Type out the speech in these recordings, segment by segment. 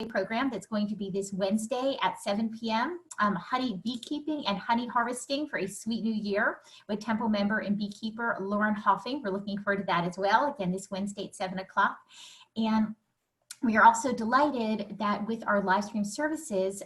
program that's going to be this Wednesday at 7 p.m. Honey beekeeping and honey harvesting for a sweet new year with Temple member and beekeeper Lauren Hoffing. We're looking forward to that as well. Again, this Wednesday at 7 o'clock. And we are also delighted that with our live stream services,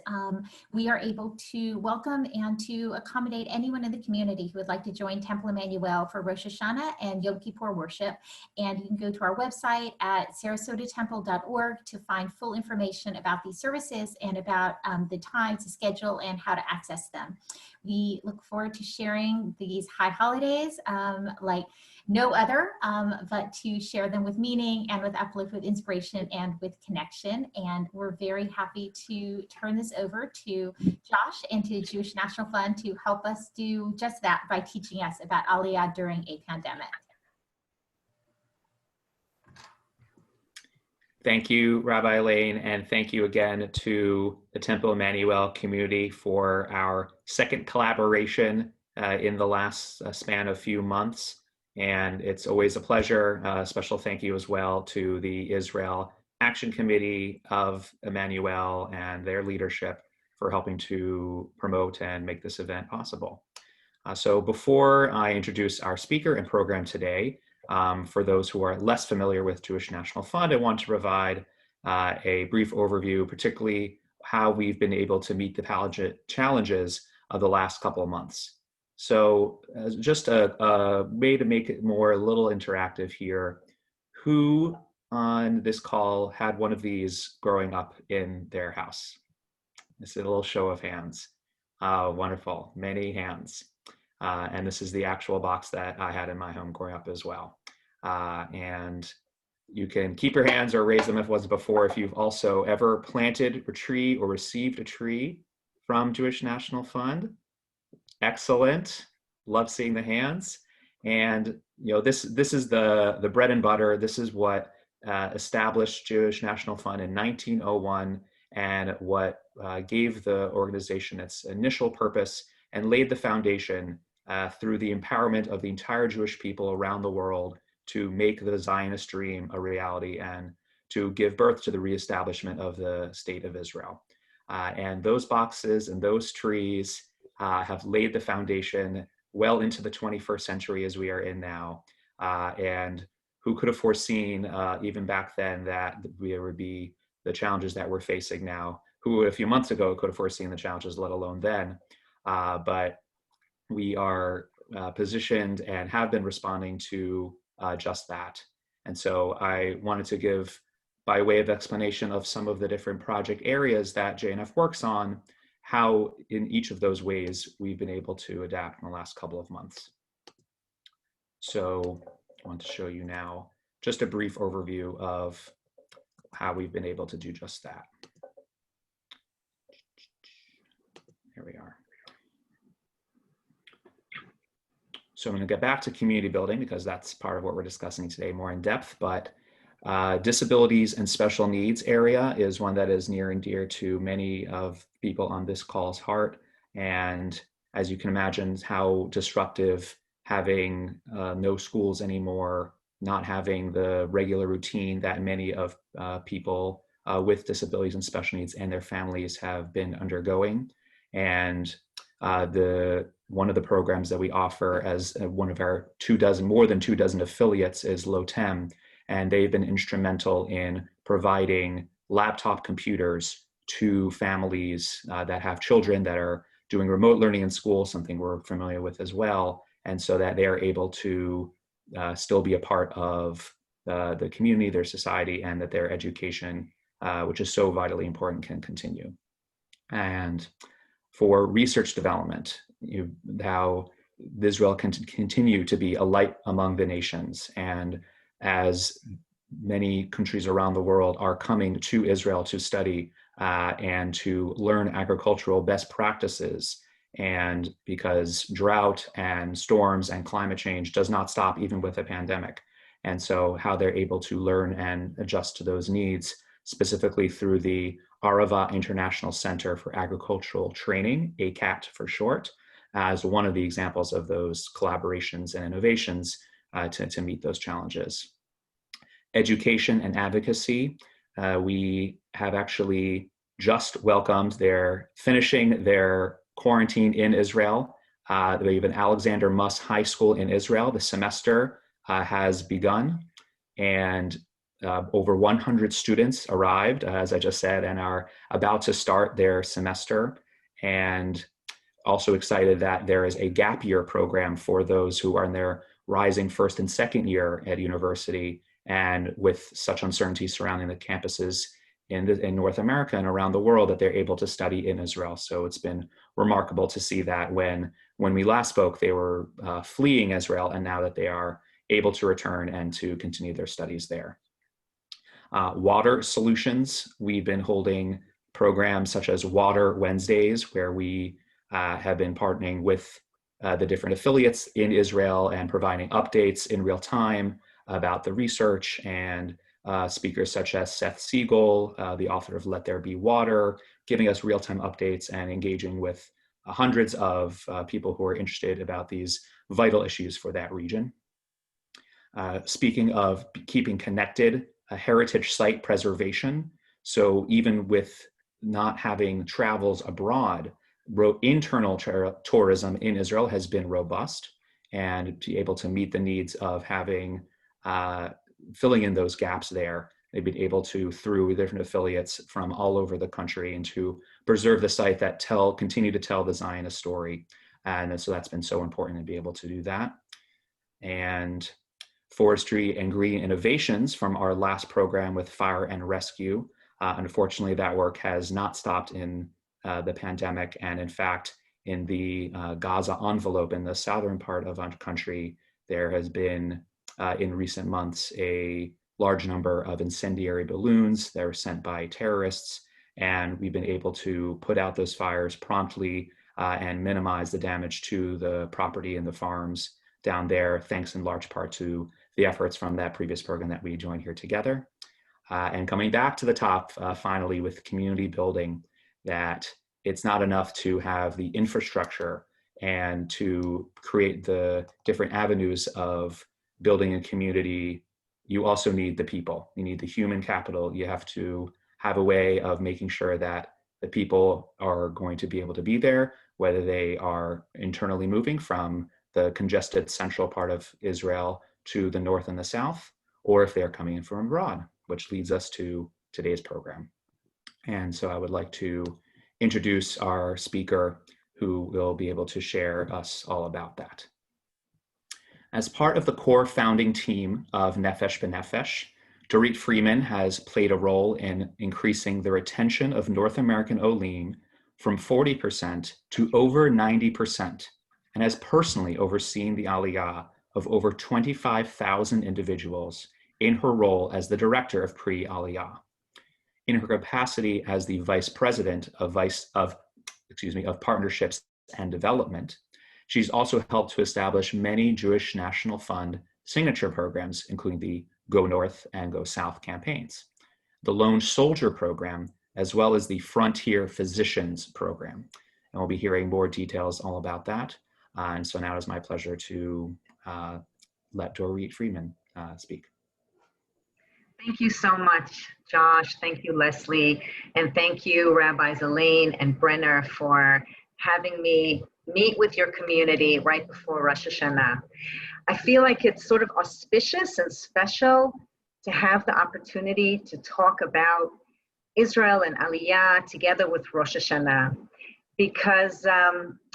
we are able to welcome and to accommodate anyone in the community who would like to join Temple Emanu-El for Rosh Hashanah and Yom Kippur worship. And you can go to our website at sarasotatemple.org to find full information about these services and about the times, the schedule, and how to access them. We look forward to sharing these high holidays like no other, but to share them with meaning and with uplift, with inspiration and with connection. And we're very happy to turn this over to Josh and to Jewish National Fund to help us do just that by teaching us about Aliyah during a pandemic. Thank you, Rabbi Elaine, and thank you again to the Temple Emanu-El community for our second collaboration in the last span of few months. And it's always a pleasure. Special thank you as well to the Israel Action Committee of Emanu-El and their leadership for helping to promote and make this event possible. So before I introduce our speaker and program today, for those who are less familiar with Jewish National Fund, I want to provide a brief overview, particularly how we've been able to meet the challenges of the last couple of months. So just a way to make it a little interactive here, who on this call had one of these growing up in their house? This is a little show of hands. Wonderful, many hands. And this is the actual box that I had in my home growing up as well. And you can keep your hands or raise them if it was before, if you've also ever planted a tree or received a tree from Jewish National Fund. Excellent. Love seeing the hands. And this is the bread and butter. This is what established Jewish National Fund in 1901 and what gave the organization its initial purpose and laid the foundation through the empowerment of the entire Jewish people around the world to make the Zionist dream a reality and to give birth to the reestablishment of the state of Israel. And those boxes and those trees have laid the foundation well into the 21st century as we are in now. And who could have foreseen even back then that there would be the challenges that we're facing now? Who a few months ago could have foreseen the challenges, let alone then? But we are positioned and have been responding to just that. And so I wanted to give, by way of explanation of some of the different project areas that JNF works on, how in each of those ways we've been able to adapt in the last couple of months. So I want to show you now just a brief overview of how we've been able to do just that. Here we are. So I'm going to get back to community building because that's part of what we're discussing today more in depth, but disabilities and special needs area is one that is near and dear to many of people on this call's heart. And as you can imagine, how disruptive having no schools anymore, not having the regular routine that many of people with disabilities and special needs and their families have been undergoing. And one of the programs that we offer as one of our more than 24 affiliates is LOTEM, and they've been instrumental in providing laptop computers to families that have children that are doing remote learning in school, something we're familiar with as well, and so that they are able to still be a part of the community, their society, and that their education, which is so vitally important, can continue. And for research development, how Israel can continue to be a light among the nations. And as many countries around the world are coming to Israel to study and to learn agricultural best practices, and because drought and storms and climate change does not stop even with a pandemic. And so how they're able to learn and adjust to those needs, specifically through the Arava International Center for Agricultural Training, ACAT for short, as one of the examples of those collaborations and innovations to meet those challenges. Education and advocacy. We have actually just welcomed finishing their quarantine in Israel. We have an Alexander Muss High School in Israel. The semester has begun, and over 100 students arrived, as I just said, and are about to start their semester. And also excited that there is a gap year program for those who are in their rising first and second year at university. And with such uncertainty surrounding the campuses in North America and around the world, that they're able to study in Israel. So it's been remarkable to see that when we last spoke, they were fleeing Israel, and now that they are able to return and to continue their studies there. Water solutions, we've been holding programs such as Water Wednesdays, where we have been partnering with the different affiliates in Israel and providing updates in real time about the research, and speakers such as Seth Siegel, the author of Let There Be Water, giving us real-time updates and engaging with hundreds of people who are interested about these vital issues for that region. Speaking of keeping connected, heritage site preservation. So even with not having travels abroad, internal tourism in Israel has been robust, and to be able to meet the needs of having filling in those gaps there. They've been able to, through different affiliates from all over the country, and to preserve the site that continue to tell the Zionist story. And so that's been so important to be able to do that. And forestry and green innovations from our last program with fire and rescue. Unfortunately, that work has not stopped in the pandemic. And in fact, in the Gaza envelope in the southern part of our country, there has been, in recent months, a large number of incendiary balloons that were sent by terrorists. And we've been able to put out those fires promptly and minimize the damage to the property and the farms down there, thanks in large part to the efforts from that previous program that we joined here together. And coming back to the top, finally, with community building, that it's not enough to have the infrastructure and to create the different avenues of building a community. You also need the people. You need the human capital. You have to have a way of making sure that the people are going to be able to be there, whether they are internally moving from the congested central part of Israel to the north and the south, or if they're coming in from abroad, which leads us to today's program. And so I would like to introduce our speaker, who will be able to share us all about that. As part of the core founding team of Nefesh B'Nefesh, Dorit Freeman has played a role in increasing the retention of North American Olim from 40% to over 90%, and has personally overseen the Aliyah of over 25,000 individuals in her role as the director of pre-Aliyah. In her capacity as the vice president of partnerships and development, she's also helped to establish many Jewish National Fund signature programs, including the Go North and Go South campaigns, the Lone Soldier program, as well as the Frontier Physicians program. And we'll be hearing more details all about that. And so now it is my pleasure to let Dorit Freeman speak. Thank you so much, Josh. Thank you, Leslie. And thank you, Rabbis Elaine and Brenner, for having me meet with your community right before Rosh Hashanah. I feel like it's sort of auspicious and special to have the opportunity to talk about Israel and Aliyah together with Rosh Hashanah, because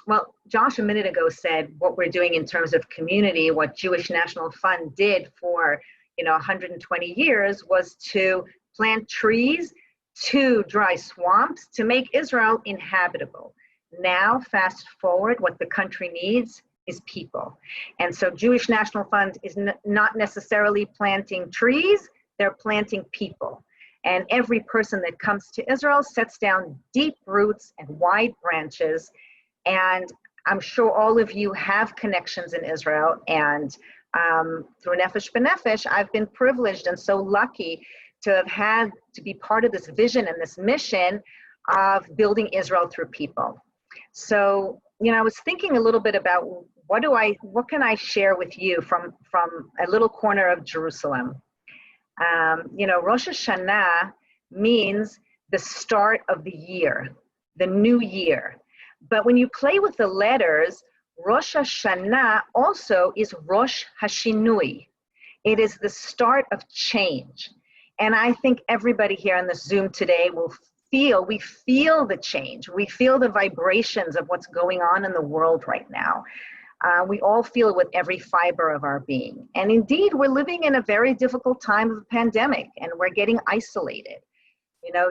well, Josh a minute ago said what we're doing in terms of community, what Jewish National Fund did for 120 years was to plant trees, to dry swamps, to make Israel inhabitable. Now, fast forward, what the country needs is people. And so Jewish National Fund is not necessarily planting trees, they're planting people. And every person that comes to Israel sets down deep roots and wide branches. And I'm sure all of you have connections in Israel. And through Nefesh B'Nefesh, I've been privileged and so lucky to have had to be part of this vision and this mission of building Israel through people. So, I was thinking a little bit about what can I share with you from a little corner of Jerusalem. Rosh Hashanah means the start of the year, the new year. But when you play with the letters, Rosh Hashanah also is Rosh Hashinui. It is the start of change. And I think everybody here on this Zoom today we feel the change. We feel the vibrations of what's going on in the world right now. We all feel it with every fiber of our being. And indeed, we're living in a very difficult time of a pandemic, and we're getting isolated. You know,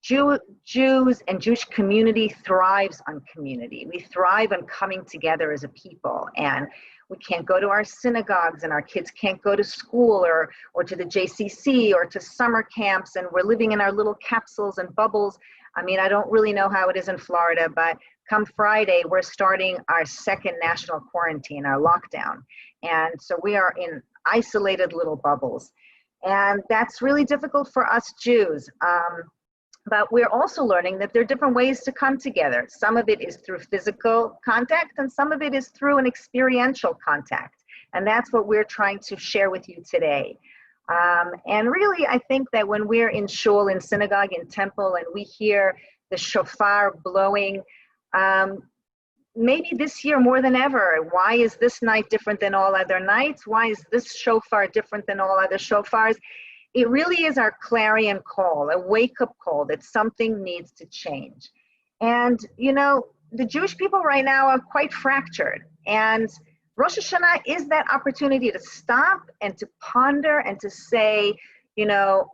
Jews and Jewish community thrives on community. We thrive on coming together as a people, and we can't go to our synagogues, and our kids can't go to school or to the JCC or to summer camps, and we're living in our little capsules and bubbles. I mean, I don't really know how it is in Florida, but come Friday, we're starting our second national quarantine, our lockdown. And so we are in isolated little bubbles. And that's really difficult for us Jews. But we're also learning that there are different ways to come together. Some of it is through physical contact, and some of it is through an experiential contact. And that's what we're trying to share with you today. And really, I think that when we're in shul, in synagogue, in temple, and we hear the shofar blowing, maybe this year more than ever, why is this night different than all other nights? Why is this shofar different than all other shofars? It really is our clarion call, a wake-up call that something needs to change. And, you know, the Jewish people right now are quite fractured. And Rosh Hashanah is that opportunity to stop and to ponder and to say, you know,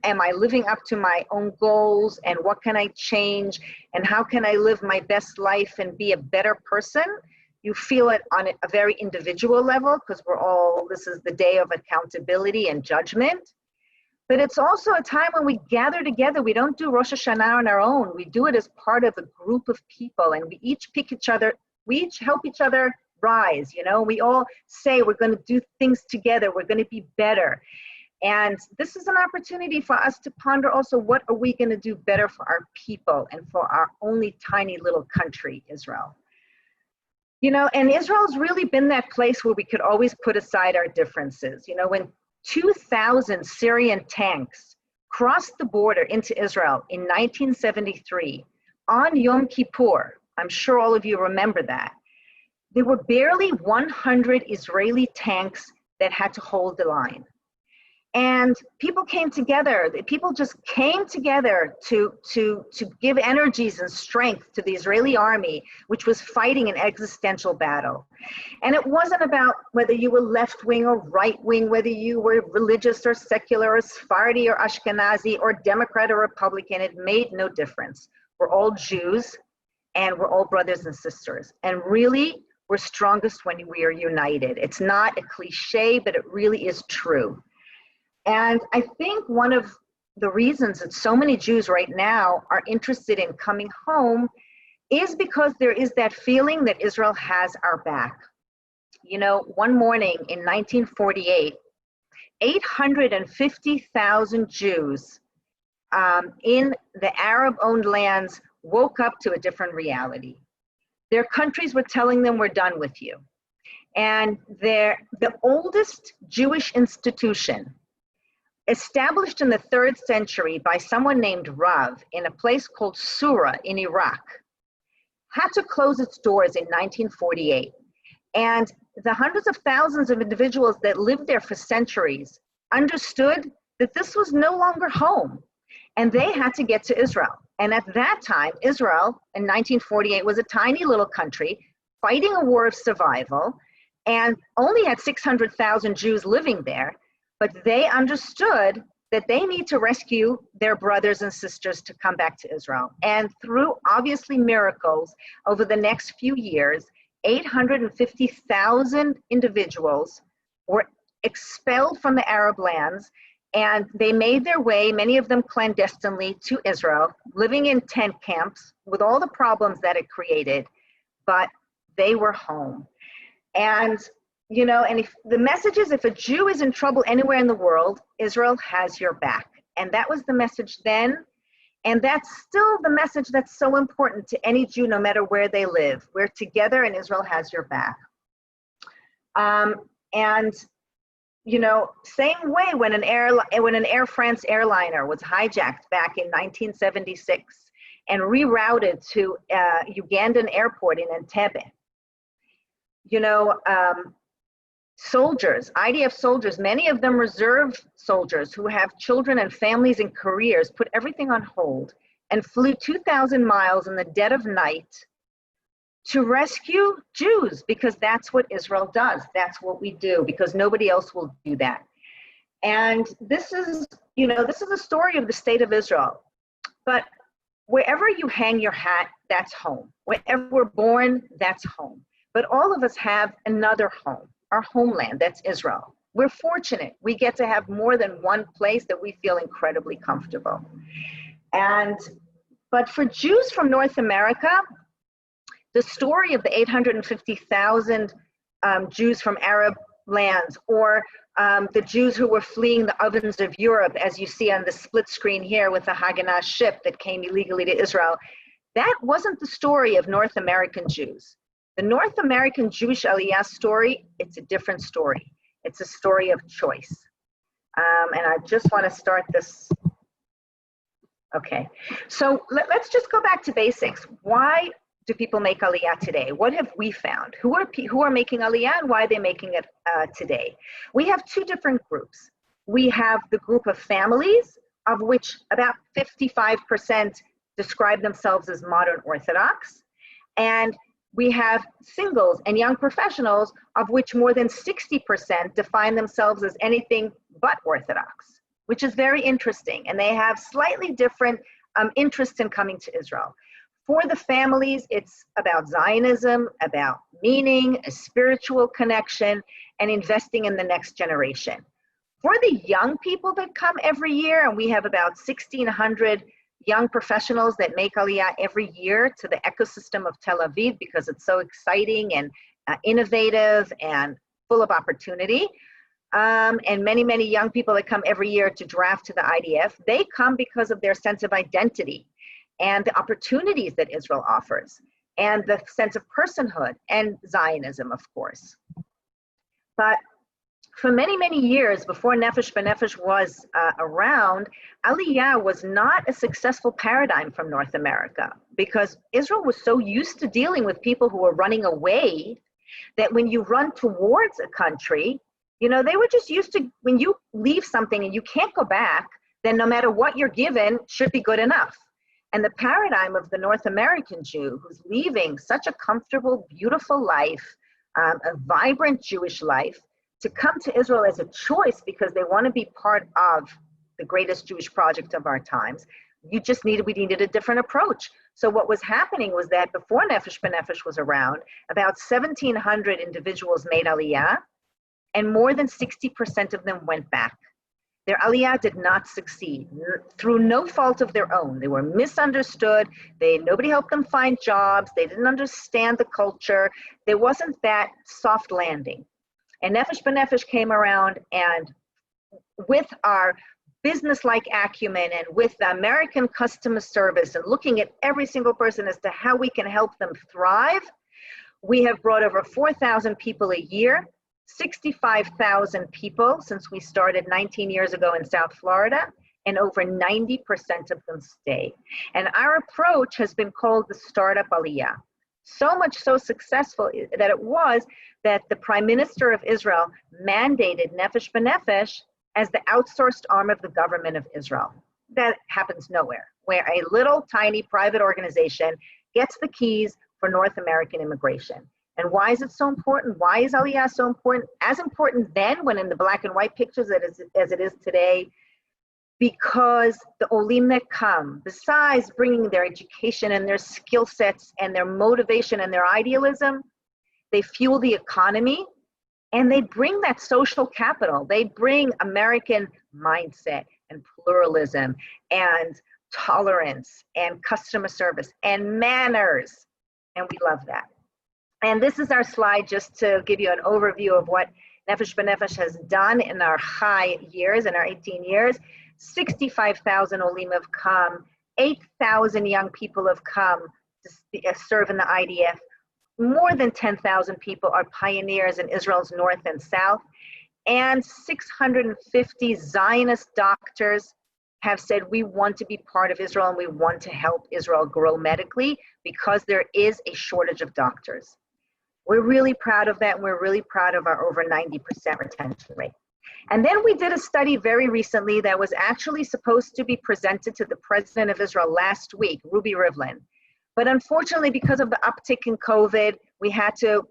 am I living up to my own goals, and what can I change, and how can I live my best life and be a better person? You feel it on a very individual level, because this is the day of accountability and judgment. But it's also a time when we gather together. We don't do Rosh Hashanah on our own. We do it as part of a group of people, and we each help each other rise, you know. We all say we're going to do things together. We're going to be better. And this is an opportunity for us to ponder also, what are we going to do better for our people and for our only tiny little country, Israel. You know, and Israel's really been that place where we could always put aside our differences. You know, when 2,000 Syrian tanks crossed the border into Israel in 1973 on Yom Kippur, I'm sure all of you remember that, there were barely 100 Israeli tanks that had to hold the line. And people came together. People just came together to give energies and strength to the Israeli army, which was fighting an existential battle. And it wasn't about whether you were left-wing or right-wing, whether you were religious or secular or Sephardi or Ashkenazi or Democrat or Republican. It made no difference. We're all Jews, and we're all brothers and sisters. And really, we're strongest when we are united. It's not a cliche, but it really is true. And I think one of the reasons that so many Jews right now are interested in coming home is because there is that feeling that Israel has our back. You know, one morning in 1948, 850,000 Jews in the Arab-owned lands woke up to a different reality. Their countries were telling them, we're done with you. And the oldest Jewish institution, established in the 3rd century by someone named Rav in a place called Sura in Iraq, had to close its doors in 1948. And the hundreds of thousands of individuals that lived there for centuries understood that this was no longer home, and they had to get to Israel. And at that time, Israel in 1948 was a tiny little country fighting a war of survival, and only had 600,000 Jews living there. But they understood that they need to rescue their brothers and sisters to come back to Israel. And through obviously miracles over the next few years, 850,000 individuals were expelled from the Arab lands, and they made their way, many of them clandestinely, to Israel, living in tent camps with all the problems that it created, but they were home. And you know, and if the message is, if a Jew is in trouble anywhere in the world, Israel has your back. And that was the message then. And that's still the message that's so important to any Jew, no matter where they live. We're together and Israel has your back. And you know, same way when an Air France airliner was hijacked back in 1976 and rerouted to Ugandan airport in Entebbe. You know, soldiers, IDF soldiers, many of them reserve soldiers who have children and families and careers, put everything on hold and flew 2,000 miles in the dead of night to rescue Jews, because that's what Israel does. That's what we do, because nobody else will do that. And this is, you know, this is a story of the state of Israel. But wherever you hang your hat, that's home. Wherever we're born, that's home. But all of us have another home, our homeland, that's Israel. We're fortunate. We get to have more than one place that we feel incredibly comfortable. But for Jews from North America, the story of the 850,000 Jews from Arab lands, or the Jews who were fleeing the ovens of Europe, as you see on the split screen here with the Haganah ship that came illegally to Israel, that wasn't the story of North American Jews. The North American Jewish Aliyah story, it's a different story. It's a story of choice. And I just want to start this. Okay, so let's just go back to basics. Why do people make Aliyah today? What have we found? Who are making Aliyah, and why are they making it today? We have two different groups. We have the group of families, of which about 55% describe themselves as modern Orthodox. And we have singles and young professionals, of which more than 60% define themselves as anything but Orthodox, which is very interesting. And they have slightly different interests in coming to Israel. For the families, it's about Zionism, about meaning, a spiritual connection, and investing in the next generation. For the young people that come every year, and we have about 1,600 young professionals that make Aliyah every year to the ecosystem of Tel Aviv, because it's so exciting and innovative and full of opportunity. And many, many young people that come every year to draft to the IDF, they come because of their sense of identity and the opportunities that Israel offers, and the sense of personhood, and Zionism, of course. But for many, many years before Nefesh B'Nefesh was around, Aliyah was not a successful paradigm from North America, because Israel was so used to dealing with people who were running away that when you run towards a country, you know, they were just used to, when you leave something and you can't go back, then no matter what you're given should be good enough. And the paradigm of the North American Jew who's leaving such a comfortable, beautiful life, a vibrant Jewish life, to come to Israel as a choice because they want to be part of the greatest Jewish project of our times, we needed a different approach. So what was happening was that before Nefesh B'Nefesh was around, about 1,700 individuals made Aliyah, and more than 60% of them went back. Their Aliyah did not succeed through no fault of their own. They were misunderstood. Nobody helped them find jobs. They didn't understand the culture. There wasn't that soft landing. And Nefesh B'Nefesh came around, and with our business-like acumen and with the American customer service and looking at every single person as to how we can help them thrive, we have brought over 4,000 people a year, 65,000 people since we started 19 years ago in South Florida, and over 90% of them stay. And our approach has been called the Startup Aliyah. So much so successful that it was that the Prime Minister of Israel mandated Nefesh B'Nefesh as the outsourced arm of the government of Israel. That happens nowhere, where a little tiny private organization gets the keys for North American immigration. And why is it so important? Why is Aliyah so important? As important then, when in the black and white pictures as it is today, because the olim that come, besides bringing their education and their skill sets and their motivation and their idealism, they fuel the economy, and they bring that social capital. They bring American mindset and pluralism and tolerance and customer service and manners, and we love that. And this is our slide just to give you an overview of what Nefesh B'Nefesh has done in our high years, in our 18 years. 65,000 olim have come, 8,000 young people have come to serve in the IDF. More than 10,000 people are pioneers in Israel's north and south. and 650 Zionist doctors have said we want to be part of Israel and we want to help Israel grow medically because there is a shortage of doctors. We're really proud of that, and we're really proud of our over 90% retention rate. And then we did a study very recently that was actually supposed to be presented to the president of Israel last week, Ruby Rivlin. But unfortunately, because of the uptick in COVID, we had to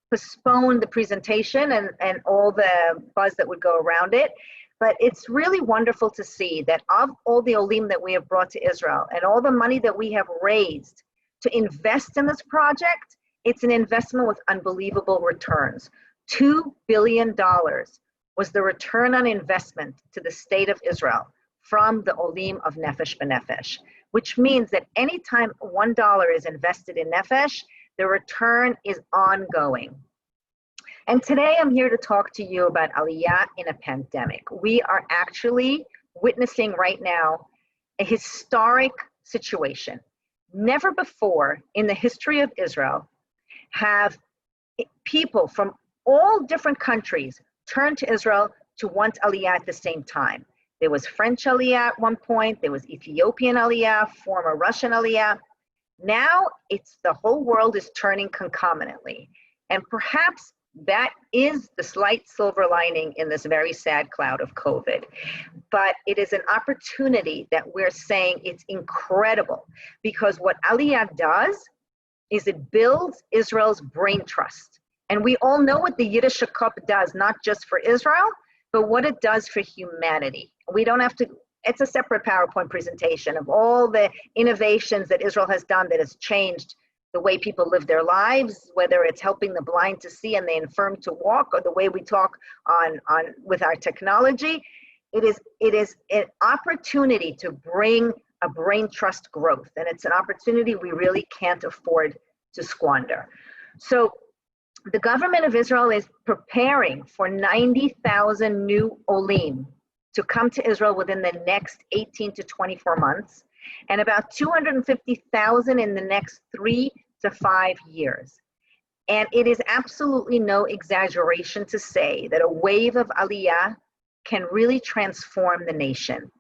postpone the presentation and all the buzz that would go around it. But it's really wonderful to see that of all the olim that we have brought to Israel and all the money that we have raised to invest in this project, it's an investment with unbelievable returns. $2 billion was the return on investment to the state of Israel from the olim of Nefesh B'Nefesh, which means that anytime $1 is invested in Nefesh, the return is ongoing. And today I'm here to talk to you about Aliyah in a pandemic. We are actually witnessing right now a historic situation. Never before in the history of Israel have people from all different countries turned to Israel to want Aliyah at the same time. There was French Aliyah at one point, there was Ethiopian Aliyah, former Russian Aliyah. Now it's the whole world is turning concomitantly. And perhaps that is the slight silver lining in this very sad cloud of COVID. But it is an opportunity that we're saying it's incredible, because what Aliyah does is it builds Israel's brain trust. And we all know what the Yiddish Cup does, not just for Israel, but what it does for humanity. We don't have to, it's a separate PowerPoint presentation of all the innovations that Israel has done that has changed the way people live their lives, whether it's helping the blind to see and the infirm to walk, or the way we talk on with our technology. It is an opportunity to bring a brain trust growth, and it's an opportunity we really can't afford to squander. So the government of Israel is preparing for 90,000 new olim to come to Israel within the next 18 to 24 months, and about 250,000 in the next 3 to 5 years. And it is absolutely no exaggeration to say that a wave of Aliyah can really transform the nation.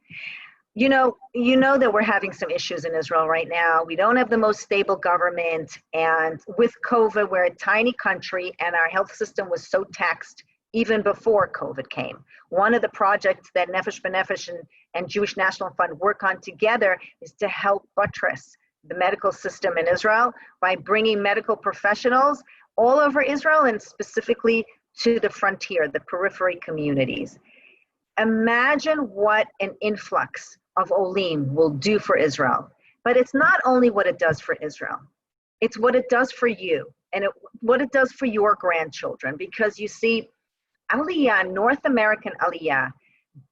You know that we're having some issues in Israel right now. We don't have the most stable government, and with COVID, we're a tiny country, and our health system was so taxed even before COVID came. One of the projects that Nefesh B'Nefesh and Jewish National Fund work on together is to help buttress the medical system in Israel by bringing medical professionals all over Israel, and specifically to the frontier, the periphery communities. Imagine what an influx of olim will do for Israel. But it's not only what it does for Israel, it's what it does for you, and what it does for your grandchildren. Because you see, Aliyah, North American Aliyah,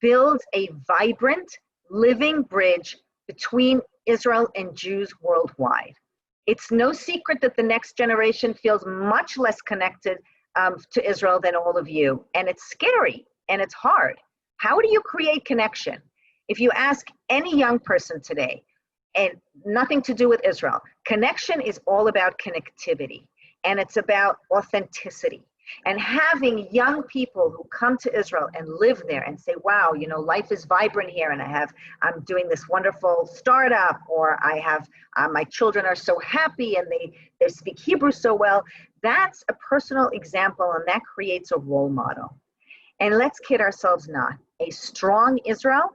builds a vibrant, living bridge between Israel and Jews worldwide. It's no secret that the next generation feels much less connected to Israel than all of you. And it's scary and it's hard. How do you create connection? If you ask any young person today, and nothing to do with Israel, connection is all about connectivity, and it's about authenticity. And having young people who come to Israel and live there and say, wow, life is vibrant here, and I'm doing this wonderful startup, or I have, my children are so happy and they speak Hebrew so well. That's a personal example, and that creates a role model. And let's kid ourselves not. A strong Israel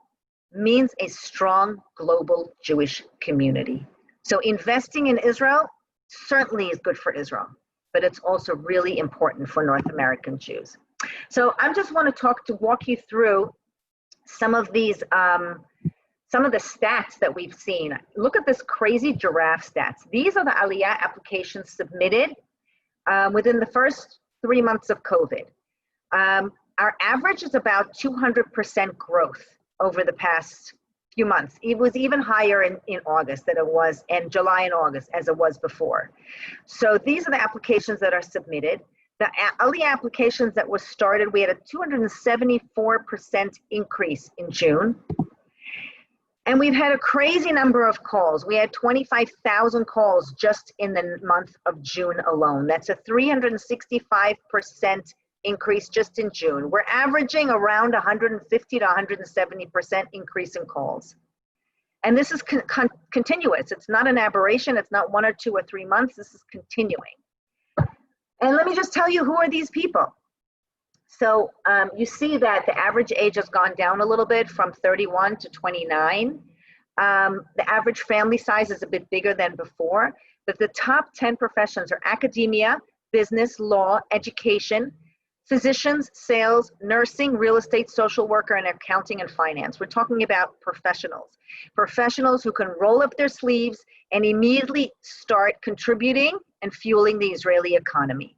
means a strong global Jewish community. So investing in Israel certainly is good for Israel, but it's also really important for North American Jews. So I just want to walk you through some of these, some of the stats that we've seen. Look at this crazy giraffe stats. These are the Aliyah applications submitted within the first 3 months of COVID. Our average is about 200% growth over the past few months. It was even higher in August than it was in July and August as it was before. So these are the applications that are submitted. The Aliyah applications that was started, we had a 274% increase in June. And we've had a crazy number of calls. We had 25,000 calls just in the month of June alone. That's a 365% increase just in June. We're averaging around 150 to 170% increase in calls. And this is continuous. It's not an aberration. It's not 1 or 2 or 3 months. This is continuing. And let me just tell you, who are these people? So you see that the average age has gone down a little bit from 31 to 29. The average family size is a bit bigger than before, but the top 10 professions are academia, business, law, education, physicians, sales, nursing, real estate, social worker, and accounting and finance. We're talking about professionals. Professionals who can roll up their sleeves and immediately start contributing and fueling the Israeli economy.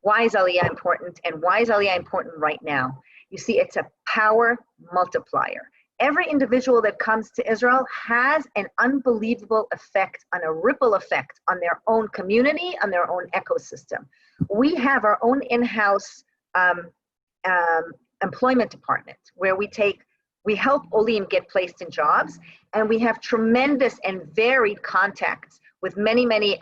Why is Aliyah important? And why is Aliyah important right now? You see, it's a power multiplier. Every individual that comes to Israel has an unbelievable effect, on a ripple effect on their own community, on their own ecosystem. We have our own in-house employment department where we help Olim get placed in jobs, and we have tremendous and varied contacts with many, many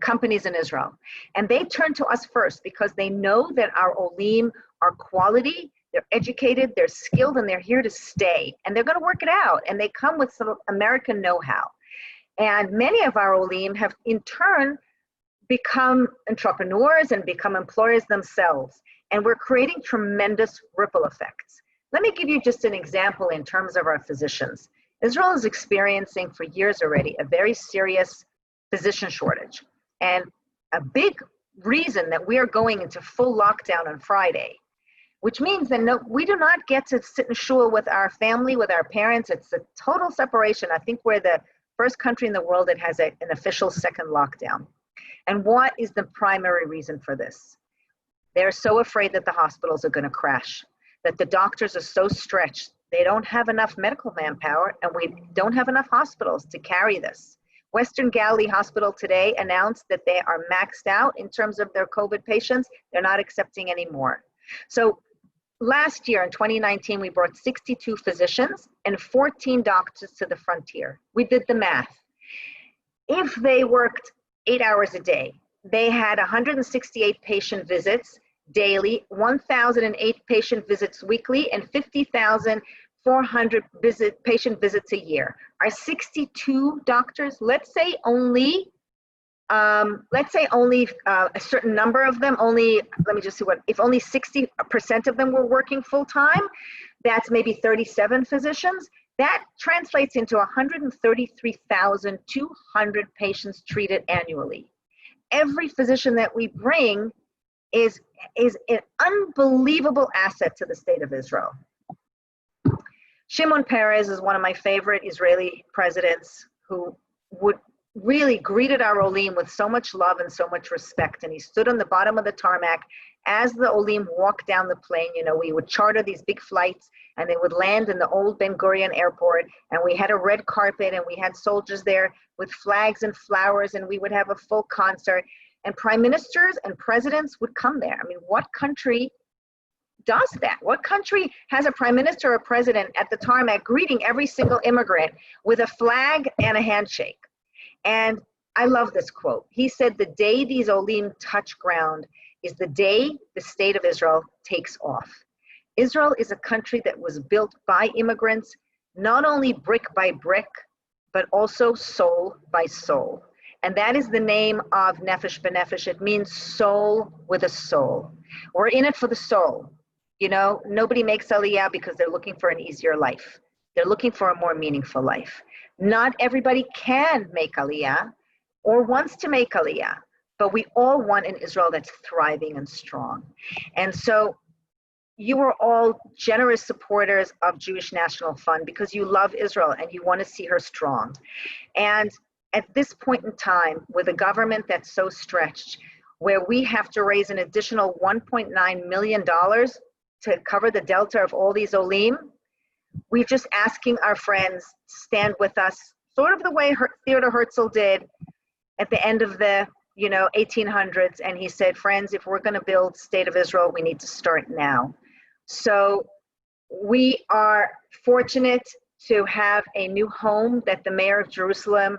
companies in Israel. And they turn to us first because they know that our Olim are quality, they're educated, they're skilled, and they're here to stay. And they're going to work it out. And they come with some American know-how. And many of our Olim have, in turn, become entrepreneurs and become employers themselves. And we're creating tremendous ripple effects. Let me give you just an example in terms of our physicians. Israel is experiencing for years already a very serious physician shortage. And a big reason that we are going into full lockdown on Friday, which means that we do not get to sit in shul with our family, with our parents. It's a total separation. I think we're the first country in the world that has an official second lockdown. And what is the primary reason for this? They're so afraid that the hospitals are going to crash, that the doctors are so stretched. They don't have enough medical manpower, and we don't have enough hospitals to carry this. Western Galilee Hospital today announced that they are maxed out in terms of their COVID patients. They're not accepting any more. So last year in 2019, we brought 62 physicians and 14 doctors to the frontier. We did the math. If they worked 8 hours a day, they had 168 patient visits daily, 1,008 patient visits weekly, and 50,400 patient visits a year. Our 62 doctors, let's say only a certain number of them, if only 60% of them were working full time, that's maybe 37 physicians. That translates into 133,200 patients treated annually. Every physician that we bring is an unbelievable asset to the state of Israel. Shimon Peres is one of my favorite Israeli presidents who really greeted our Olim with so much love and so much respect. And he stood on the bottom of the tarmac as the Olim walked down the plane. You know, we would charter these big flights and they would land in the old Ben Gurion airport. And we had a red carpet and we had soldiers there with flags and flowers, and we would have a full concert. And prime ministers and presidents would come there. I mean, what country does that? What country has a prime minister or president at the tarmac greeting every single immigrant with a flag and a handshake? And I love this quote. He said, "The day these Olim touch ground is the day the state of Israel takes off." Israel is a country that was built by immigrants, not only brick by brick, but also soul by soul. And that is the name of Nefesh B'Nefesh. It means soul with a soul. We're in it for the soul. You know, nobody makes Aliyah because they're looking for an easier life. They're looking for a more meaningful life. Not everybody can make Aliyah or wants to make Aliyah, but we all want an Israel that's thriving and strong. And so you are all generous supporters of Jewish National Fund because you love Israel and you want to see her strong. And at this point in time, with a government that's so stretched, where we have to raise an additional $1.9 million to cover the delta of all these Olim, we're just asking our friends stand with us, sort of the way Theodor Herzl did at the end of the 1800s. And he said, friends, if we're going to build state of Israel, we need to start now. So we are fortunate to have a new home that the mayor of Jerusalem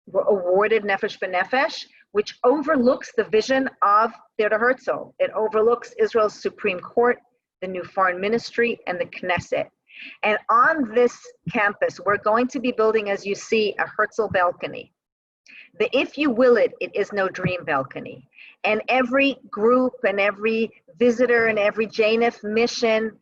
were awarded Nefesh B'Nefesh, which overlooks the vision of Theodor Herzl. It overlooks Israel's Supreme Court, the new foreign ministry, and the Knesset. And on this campus, we're going to be building, as you see, a Herzl balcony. The if you will it, it is no dream balcony. And every group and every visitor and every JNF mission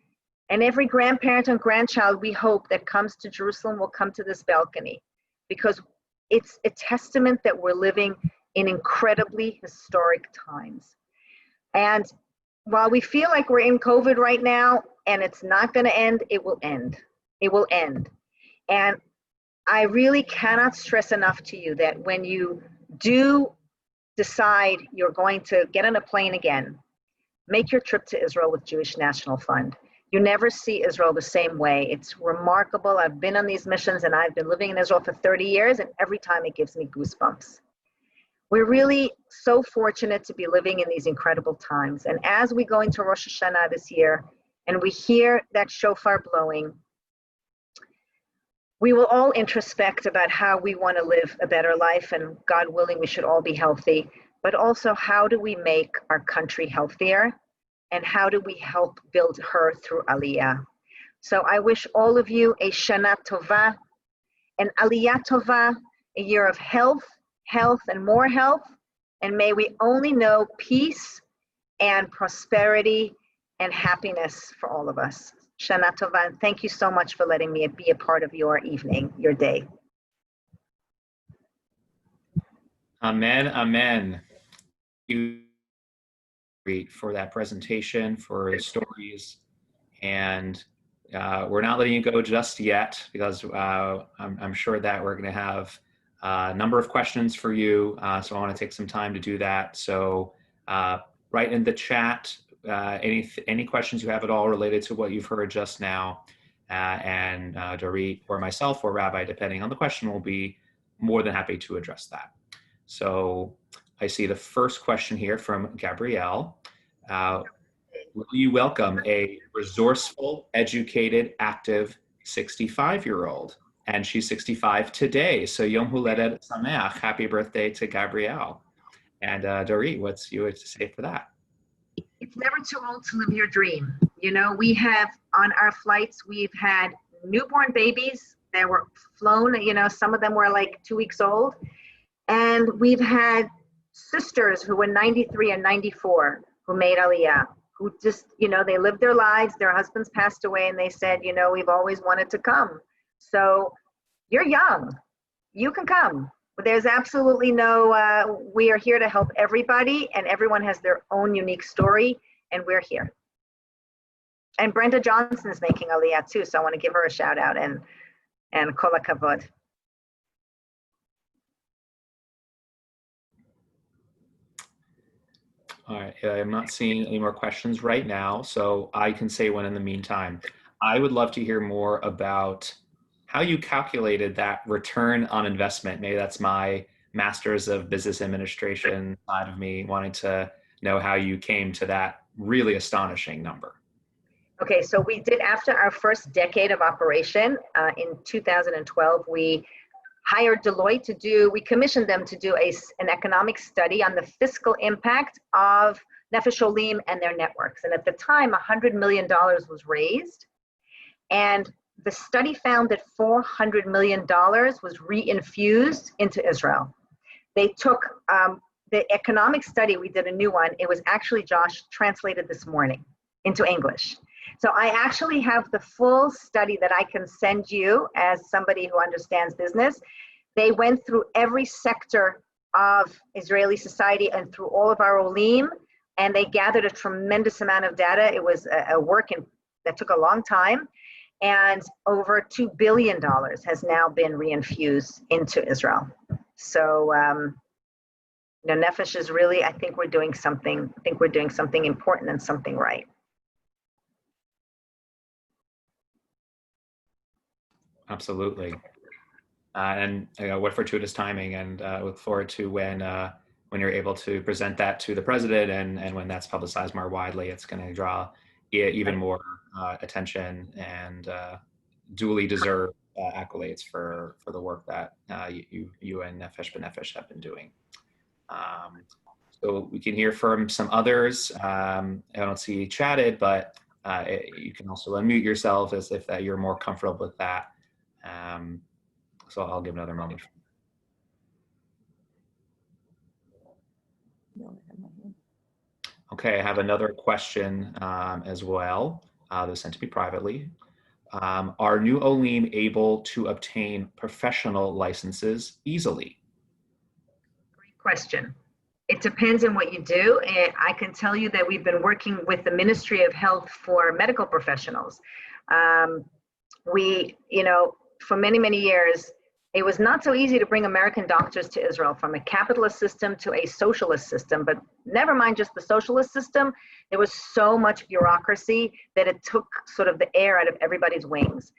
and every grandparent and grandchild, we hope, that comes to Jerusalem will come to this balcony, because it's a testament that we're living in incredibly historic times. And while we feel like we're in COVID right now and it's not going to end, it will end. It will end. And I really cannot stress enough to you that when you do decide you're going to get on a plane again, make your trip to Israel with Jewish National Fund. You never see Israel the same way. It's remarkable. I've been on these missions and I've been living in Israel for 30 years, and every time it gives me goosebumps. We're really so fortunate to be living in these incredible times. And as we go into Rosh Hashanah this year and we hear that shofar blowing, we will all introspect about how we want to live a better life, and God willing, we should all be healthy, but also how do we make our country healthier, and how do we help build her through Aliyah. So I wish all of you a Shana Tova, an Aliyah Tova, a year of health, and more health, and may we only know peace and prosperity and happiness for all of us. Shana Tova, and thank you so much for letting me be a part of your evening, your day. Amen, amen. Thank you for that presentation, for the stories, and we're not letting you go just yet, because I'm sure that we're going to have a number of questions for you, so I want to take some time to do that. So write in the chat any questions you have at all related to what you've heard just now, and Dorit or myself or Rabbi, depending on the question, will be more than happy to address that. So I see the first question here from Gabrielle. Will you welcome a resourceful, educated, active 65-year-old? And she's 65 today. So Yom Huledet Sameach, happy birthday to Gabrielle. And Dorit, what's you to say for that? It's never too old to live your dream. You know, we have on our flights, we've had newborn babies that were flown, you know, some of them were like 2 weeks old. And we've had sisters who were 93 and 94 who made Aliyah, who just, you know, they lived their lives, their husbands passed away, and they said, you know, we've always wanted to come. So you're young, you can come. But there's absolutely no, we are here to help everybody, and everyone has their own unique story, and we're here. And Brenda Johnson is making Aliyah too, so I want to give her a shout out, and kol hakavod. All right, I'm not seeing any more questions right now, so I can say one in the meantime. I would love to hear more about how you calculated that return on investment. Maybe that's my master's of business administration side of me wanting to know how you came to that really astonishing number. Okay, so we did, after our first decade of operation in 2012, we hired Deloitte we commissioned them to do an economic study on the fiscal impact of Nefesh Olim and their networks. And at the time, $100 million was raised. And the study found that $400 million was reinfused into Israel. They took the economic study, we did a new one. It was actually, Josh, translated this morning into English. So I actually have the full study that I can send you as somebody who understands business. They went through every sector of Israeli society and through all of our Olim, and they gathered a tremendous amount of data. It was a work that took a long time. And over $2 billion has now been reinfused into Israel. So, you know, Nefesh is really, I think we're doing something important and something right. Absolutely. And what fortuitous timing, and look forward to when you're able to present that to the president, and when that's publicized more widely, it's going to draw even more attention and duly deserved accolades for the work that you and Nefesh B'Nefesh have been doing. So we can hear from some others. I don't see you chatted, but you can also unmute yourself as if that you're more comfortable with that. So I'll give another moment. Okay, I have another question as well. That was sent to me privately. Are New Olim able to obtain professional licenses easily? Great question. It depends on what you do. And I can tell you that we've been working with the Ministry of Health for medical professionals. For many, many years, it was not so easy to bring American doctors to Israel, from a capitalist system to a socialist system. But never mind just the socialist system, there was so much bureaucracy that it took sort of the air out of everybody's wings.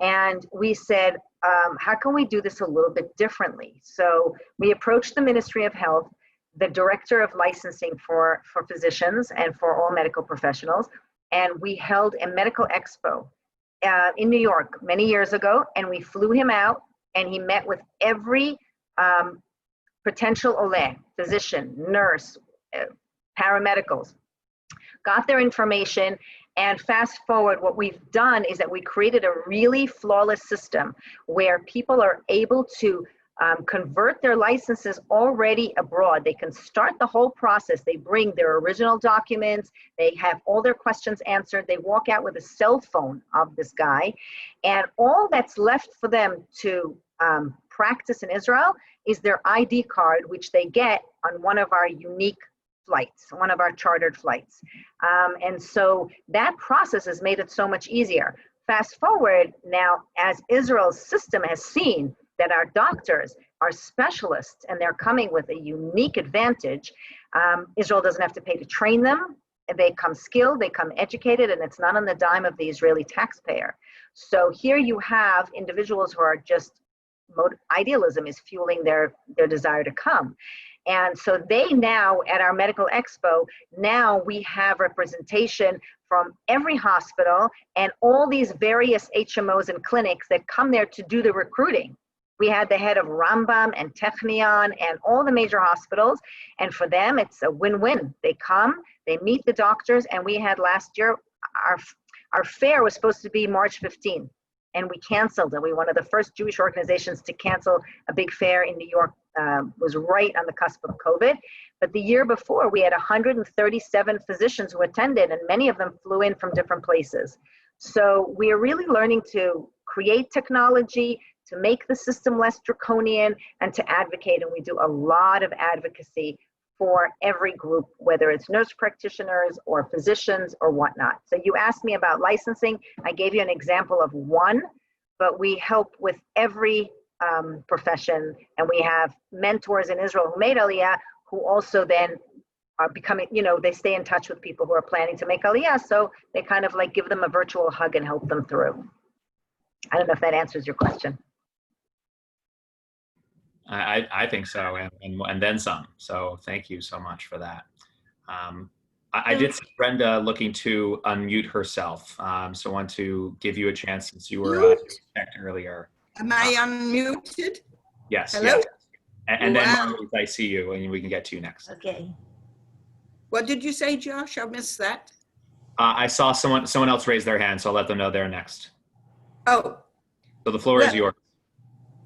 And we said, how can we do this a little bit differently? So we approached the Ministry of Health, the director of licensing for physicians and for all medical professionals, and we held a medical expo in New York many years ago, and we flew him out, and he met with every potential Oleh, physician, nurse, paramedicals, got their information. And fast forward, what we've done is that we created a really flawless system where people are able to convert their licenses already abroad. They can start the whole process. They bring their original documents. They have all their questions answered. They walk out with a cell phone of this guy. And all that's left for them to practice in Israel is their ID card, which they get on one of our unique flights, one of our chartered flights. And so that process has made it so much easier. Fast forward now, as Israel's system has seen that our doctors are specialists and they're coming with a unique advantage, Israel doesn't have to pay to train them. They come skilled, they come educated, and it's not on the dime of the Israeli taxpayer. So here you have individuals who are just, idealism is fueling their desire to come. And so they now, at our medical expo, now we have representation from every hospital and all these various HMOs and clinics that come there to do the recruiting. We had the head of Rambam and Technion and all the major hospitals. And for them, it's a win-win. They come, they meet the doctors, and we had last year, our fair was supposed to be March 15th, and we canceled it. We were one of the first Jewish organizations to cancel a big fair in New York. Was right on the cusp of COVID. But the year before, we had 137 physicians who attended, and many of them flew in from different places. So we are really learning to create technology, to make the system less draconian, and to advocate. And we do a lot of advocacy for every group, whether it's nurse practitioners or physicians or whatnot. So you asked me about licensing. I gave you an example of one, but we help with every profession, and we have mentors in Israel who made Aliyah, who also then are becoming, they stay in touch with people who are planning to make Aliyah, so they kind of like give them a virtual hug and help them through. I don't know if that answers your question. I think so, and then some. So thank you so much for that. I did see Brenda looking to unmute herself, so I want to give you a chance since you were checked earlier. Am I unmuted? Yes. Hello? Yes. And then Wow. Marlies, I see you, and we can get to you next. Okay. What did you say, Josh? I missed that. I saw someone else raise their hand, so I'll let them know they're next. Oh. So the floor is yours.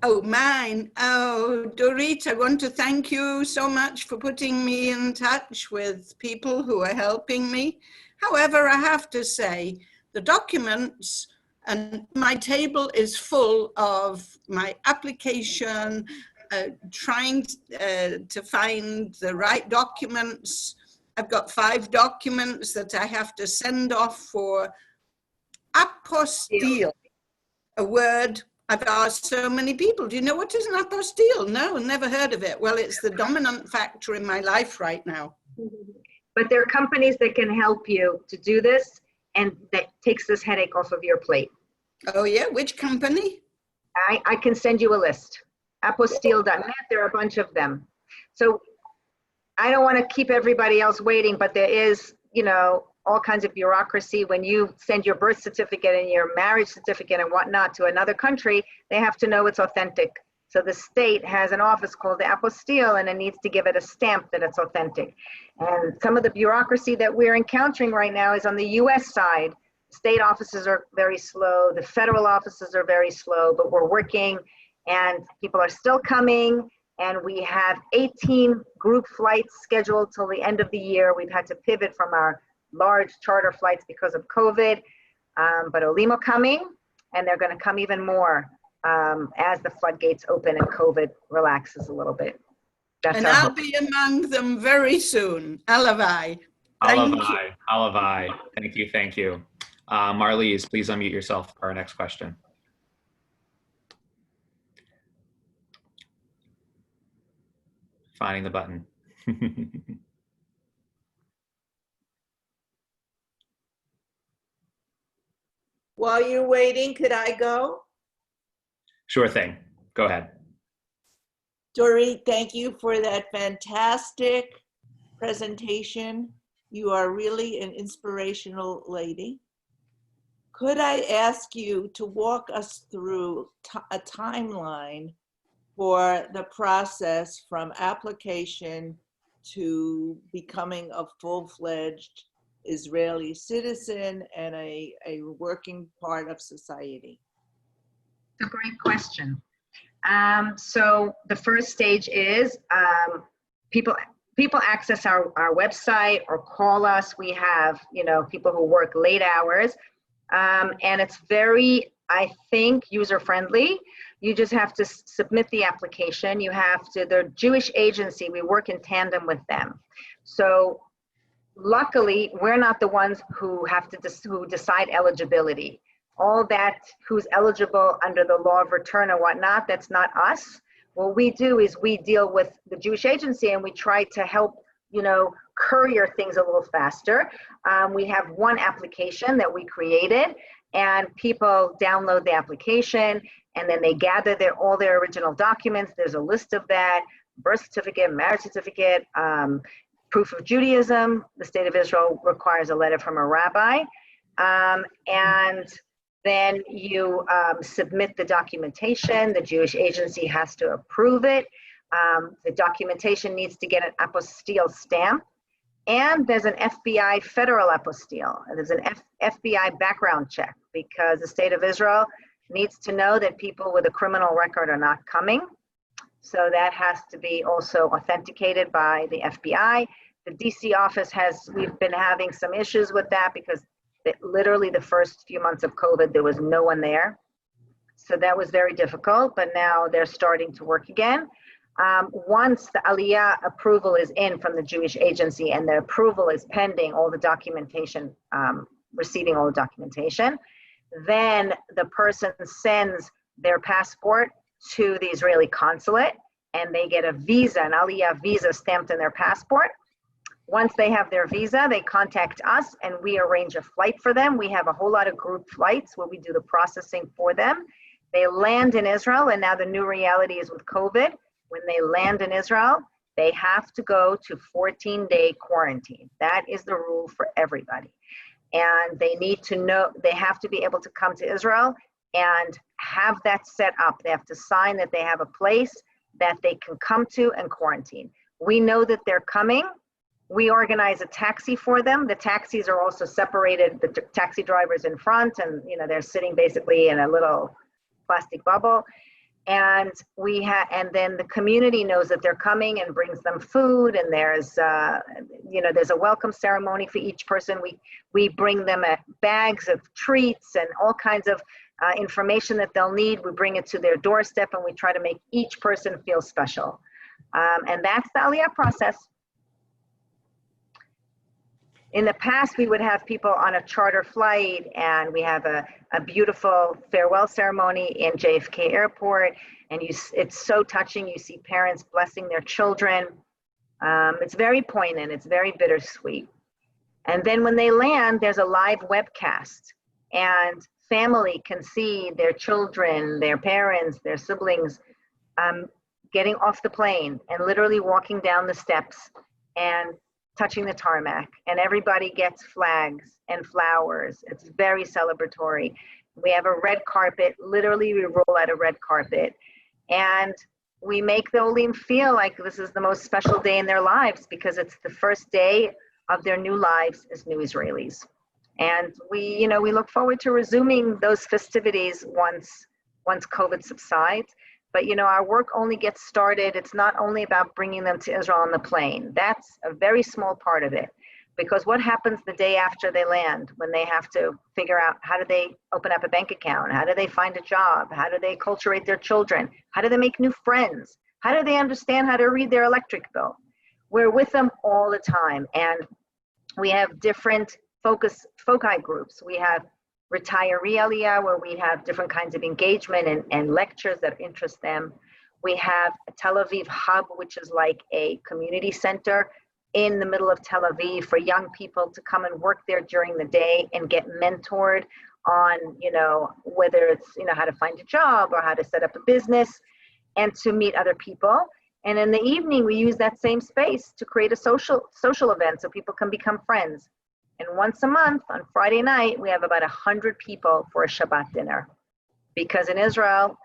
Oh, mine. Oh, Dorit, I want to thank you so much for putting me in touch with people who are helping me. However, I have to say, the documents and my table is full of my application, trying to find the right documents. I've got 5 documents that I have to send off for apostille, a word I've asked so many people. Do you know what is an apostille? No, never heard of it. Well, it's the dominant factor in my life right now. But there are companies that can help you to do this, and that takes this headache off of your plate. Oh yeah, which company? I can send you a list. Apostille.net, there are a bunch of them. So I don't want to keep everybody else waiting, but there is, all kinds of bureaucracy. When you send your birth certificate and your marriage certificate and whatnot to another country, they have to know it's authentic. So the state has an office called the apostille, and it needs to give it a stamp that it's authentic. And some of the bureaucracy that we're encountering right now is on the US side. State offices are very slow, the federal offices are very slow, but we're working and people are still coming. And we have 18 group flights scheduled till the end of the year. We've had to pivot from our large charter flights because of COVID, but Olim are coming, and they're going to come even more as the floodgates open and COVID relaxes a little bit. That's And our I'll hope. be among them very soon. Alavai. Alavai, Alavai. Thank you. Marlies, please unmute yourself for our next question. Finding the button. While you're waiting, could I go? Sure thing. Go ahead. Dorit, thank you for that fantastic presentation. You are really an inspirational lady. Could I ask you to walk us through a timeline for the process from application to becoming a full-fledged Israeli citizen and a working part of society? It's a great question. So the first stage is people access our website or call us. We have, people who work late hours, and it's very, I think, user-friendly. You just have to submit the application. You have to, the Jewish agency, we work in tandem with them. So luckily, we're not the ones who have to who decide eligibility. All that who's eligible under the law of return or whatnot, that's not us. What we do is we deal with the Jewish agency and we try to help, courier things a little faster. We have one application that we created, and people download the application and then they gather all their original documents. There's a list of that: birth certificate, marriage certificate, proof of Judaism. The state of Israel requires a letter from a rabbi. And then you submit the documentation. The Jewish agency has to approve it. The documentation needs to get an apostille stamp. And there's an FBI federal apostille. There's an FBI background check, because the state of Israel needs to know that people with a criminal record are not coming. So that has to be also authenticated by the FBI. The DC office we've been having some issues with that because literally the first few months of COVID, there was no one there. So that was very difficult, but now they're starting to work again. Once the Aliyah approval is in from the Jewish agency and the approval is pending, all the documentation, receiving all the documentation, then the person sends their passport to the Israeli consulate and they get a visa, an Aliyah visa stamped in their passport. Once they have their visa, they contact us and we arrange a flight for them. We have a whole lot of group flights where we do the processing for them. They land in Israel, and now the new reality is with COVID, when they land in Israel, they have to go to 14-day quarantine. That is the rule for everybody. And they need to know, they have to be able to come to Israel and have that set up. They have to sign that they have a place that they can come to and quarantine. We know that they're coming. We organize a taxi for them. The taxis are also separated. The taxi driver's in front, and they're sitting basically in a little plastic bubble. And and then the community knows that they're coming and brings them food. And there's there's a welcome ceremony for each person. We bring them bags of treats and all kinds of information that they'll need. We bring it to their doorstep, and we try to make each person feel special. And that's the Aliyah process. In the past, we would have people on a charter flight, and we have a beautiful farewell ceremony in JFK Airport, and it's so touching. You see parents blessing their children. It's very poignant. It's very bittersweet. And then when they land, there's a live webcast, and family can see their children, their parents, their siblings getting off the plane and literally walking down the steps and touching the tarmac, and everybody gets flags and flowers. It's very celebratory. We have a red carpet. Literally, we roll out a red carpet, And we make the Olim feel like this is the most special day in their lives because it's the first day of their new lives as new Israelis. And we look forward to resuming those festivities once COVID subsides. But, our work only gets started. It's not only about bringing them to Israel on the plane. That's a very small part of it. Because what happens the day after they land when they have to figure out how do they open up a bank account? How do they find a job? How do they acculturate their children? How do they make new friends? How do they understand how to read their electric bill? We're with them all the time. And we have different foci groups. We have retiree Aliyah, where we have different kinds of engagement and lectures that interest them. We have a Tel Aviv hub, which is like a community center in the middle of Tel Aviv for young people to come and work there during the day and get mentored on, whether it's, how to find a job or how to set up a business and to meet other people. And in the evening, we use that same space to create a social event so people can become friends. And once a month on Friday night, we have about 100 people for a Shabbat dinner. Because in Israel,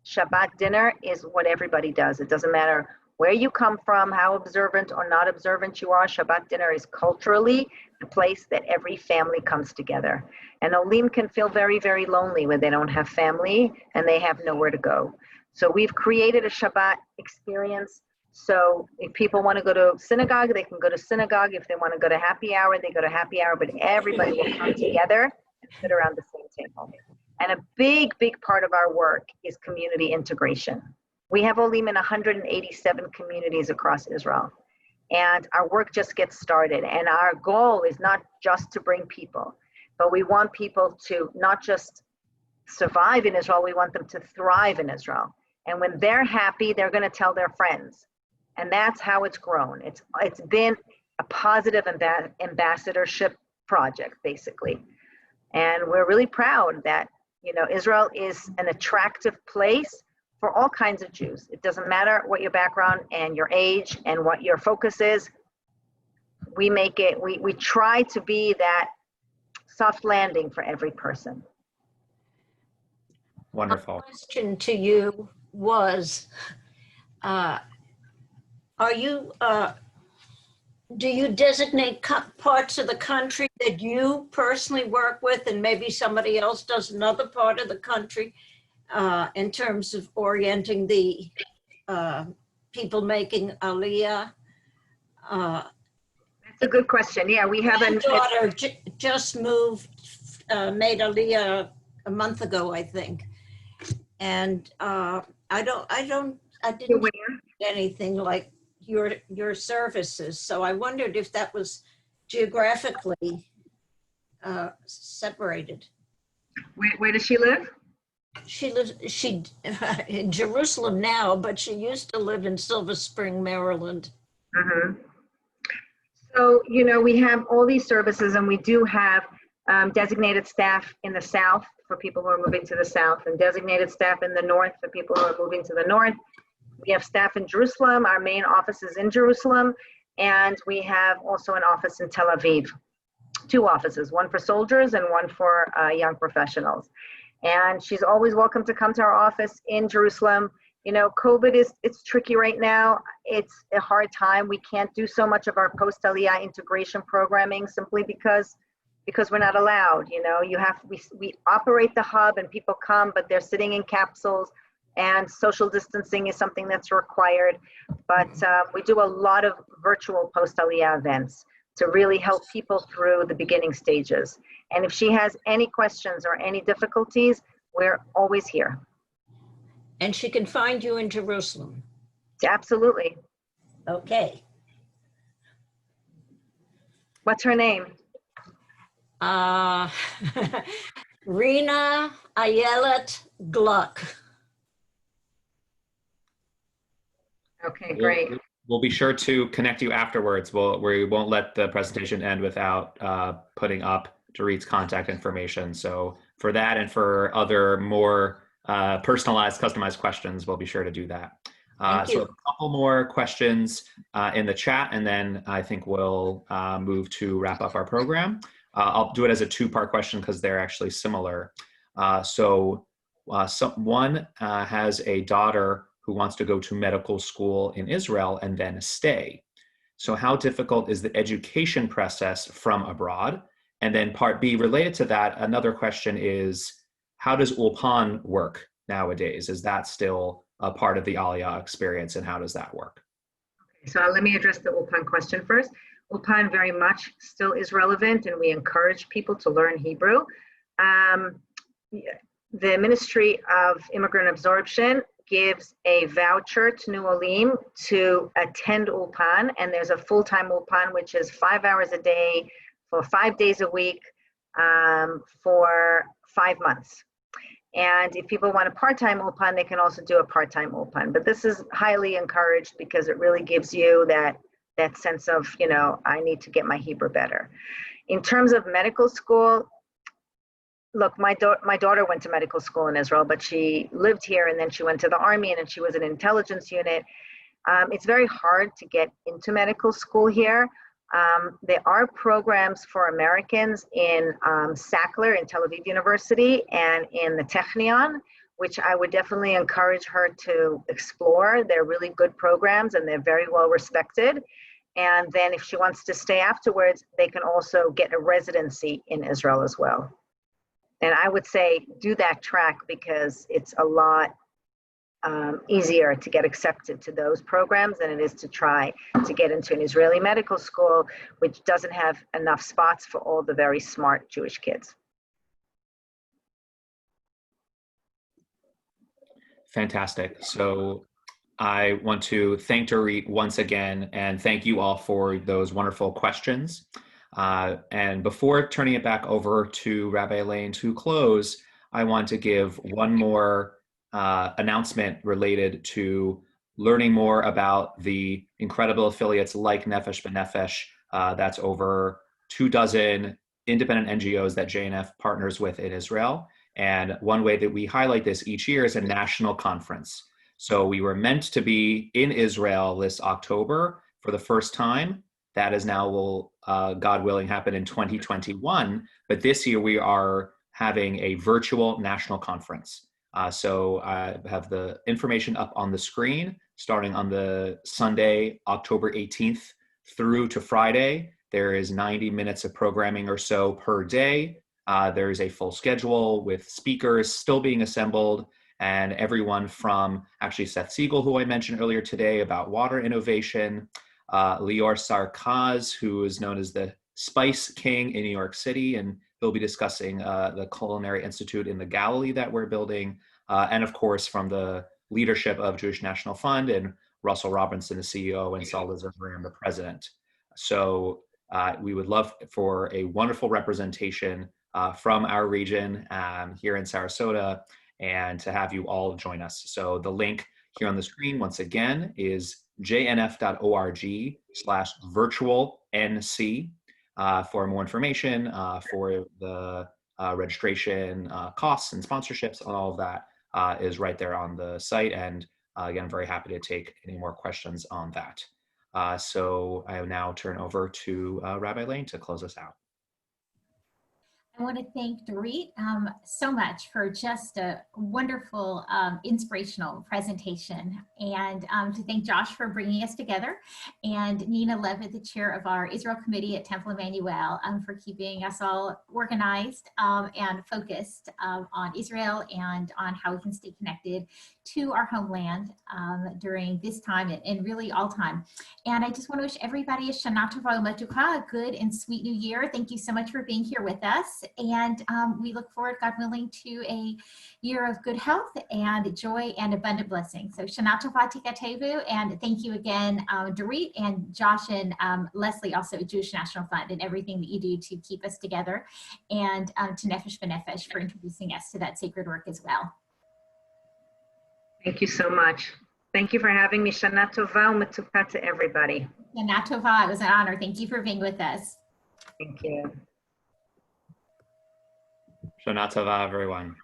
Shabbat dinner is what everybody does. It doesn't matter where you come from, how observant or not observant you are. Shabbat dinner is culturally the place that every family comes together. And Olim can feel very, very lonely when they don't have family and they have nowhere to go. So we've created a Shabbat experience. So if people want to go to synagogue, they can go to synagogue. If they want to go to happy hour, they go to happy hour, but everybody will come together and sit around the same table. And a big, big part of our work is community integration. We have Olim in 187 communities across Israel. And our work just gets started. And our goal is not just to bring people, but we want people to not just survive in Israel, we want them to thrive in Israel. And when they're happy, they're going to tell their friends. And that's how it's grown. It's been a positive ambassadorship project, basically. And we're really proud that, Israel is an attractive place for all kinds of Jews. It doesn't matter what your background and your age and what your focus is. We try to be that soft landing for every person. Wonderful. My question to you was, do you designate parts of the country that you personally work with and maybe somebody else does another part of the country in terms of orienting the people making Aliyah? That's a good question. Yeah, we have My daughter just moved, made Aliyah a month ago, I think. And I didn't do anything like your services. So I wondered if that was geographically separated. Where does she live? She lives in Jerusalem now, but she used to live in Silver Spring, Maryland. Mm-hmm. So, we have all these services, and we do have designated staff in the South for people who are moving to the South, and designated staff in the North for people who are moving to the North. We have staff in Jerusalem. Our main office is in Jerusalem, and we have also an office in Tel Aviv. 2 offices, one for soldiers and one for young professionals. And she's always welcome to come to our office in Jerusalem. COVID it's tricky right now. It's a hard time. We can't do so much of our post-Aliyah integration programming simply because we're not allowed. We operate the hub and people come, but they're sitting in capsules, and social distancing is something that's required. But we do a lot of virtual post-Aliyah events to really help people through the beginning stages. And if she has any questions or any difficulties, we're always here. And she can find you in Jerusalem. Absolutely. Okay. What's her name? Rena Ayelet Gluck. Okay, great. We'll be sure to connect you afterwards. We won't let the presentation end without putting up Dorit's contact information. So for that and for other more personalized, customized questions, we'll be sure to do that. So a couple more questions in the chat, and then I think we'll move to wrap up our program. I'll do it as a 2-part question because they're actually similar. So One has a daughter who wants to go to medical school in Israel and then stay. So how difficult is the education process from abroad? And then part B, related to that, another question is, how does Ulpan work nowadays? Is that still a part of the Aliyah experience, and how does that work? So let me address the Ulpan question first. Ulpan very much still is relevant, and we encourage people to learn Hebrew. The Ministry of Immigrant Absorption gives a voucher to New Olim to attend Ulpan, and there's a full-time Ulpan, which is 5 hours a day for 5 days a week for 5 months. And if people want a part-time Ulpan, they can also do a part-time Ulpan. But this is highly encouraged because it really gives you that sense of, I need to get my Hebrew better. In terms of medical school, look, my daughter went to medical school in Israel, but she lived here and then she went to the army and then she was in an intelligence unit. It's very hard to get into medical school here. There are programs for Americans in Sackler in Tel Aviv University and in the Technion, which I would definitely encourage her to explore. They're really good programs and they're very well respected. And then if she wants to stay afterwards, they can also get a residency in Israel as well. And I would say do that track because it's a lot easier to get accepted to those programs than it is to try to get into an Israeli medical school, which doesn't have enough spots for all the very smart Jewish kids. Fantastic. So I want to thank Dorit once again, and thank you all for those wonderful questions. And before turning it back over to Rabbi Elaine to close, I want to give one more announcement related to learning more about the incredible affiliates like Nefesh B'Nefesh. That's over 24 independent NGOs that JNF partners with in Israel. And one way that we highlight this each year is a national conference. So we were meant to be in Israel this October for the first time. That is now will, God willing, happen in 2021. But this year we are having a virtual national conference. So I have the information up on the screen, starting on the Sunday, October 18th through to Friday. There is 90 minutes of programming or so per day. There is a full schedule with speakers still being assembled, and everyone from actually Seth Siegel, who I mentioned earlier today about water innovation, Lior Sarkaz, who is known as the Spice King in New York City, and he'll be discussing the Culinary Institute in the Galilee that we're building, and of course from the leadership of Jewish National Fund and Russell Robinson, the CEO, and Saul Zimmerman, the president. So we would love for a wonderful representation from our region here in Sarasota, and to have you all join us. So the link here on the screen, once again, is jnf.org/virtualnc for more information, for the registration costs and sponsorships, and all of that is right there on the site. And again, I'm very happy to take any more questions on that. So I will now turn over to Rabbi Lane to close us out. I want to thank Dorit so much for just a wonderful, inspirational presentation, and to thank Josh for bringing us together, and Nina Levitt, the chair of our Israel Committee at Temple Emanu-El, for keeping us all organized and focused on Israel and on how we can stay connected to our homeland during this time and really all time. And I just want to wish everybody a Shana Tova U'Metucha, a good and sweet new year. Thank you so much for being here with us. And we look forward, God willing, to a year of good health and joy and abundant blessings. So Shana Tova Tikatevu, and thank you again, Dorit and Josh and Leslie, also Jewish National Fund, and everything that you do to keep us together, and to Nefesh B'Nefesh for introducing us to that sacred work as well. Thank you so much. Thank you for having me. Shana Tova U'Metucha to everybody. Shana Tova, it was an honor. Thank you for being with us. Thank you. Shana Tova, everyone.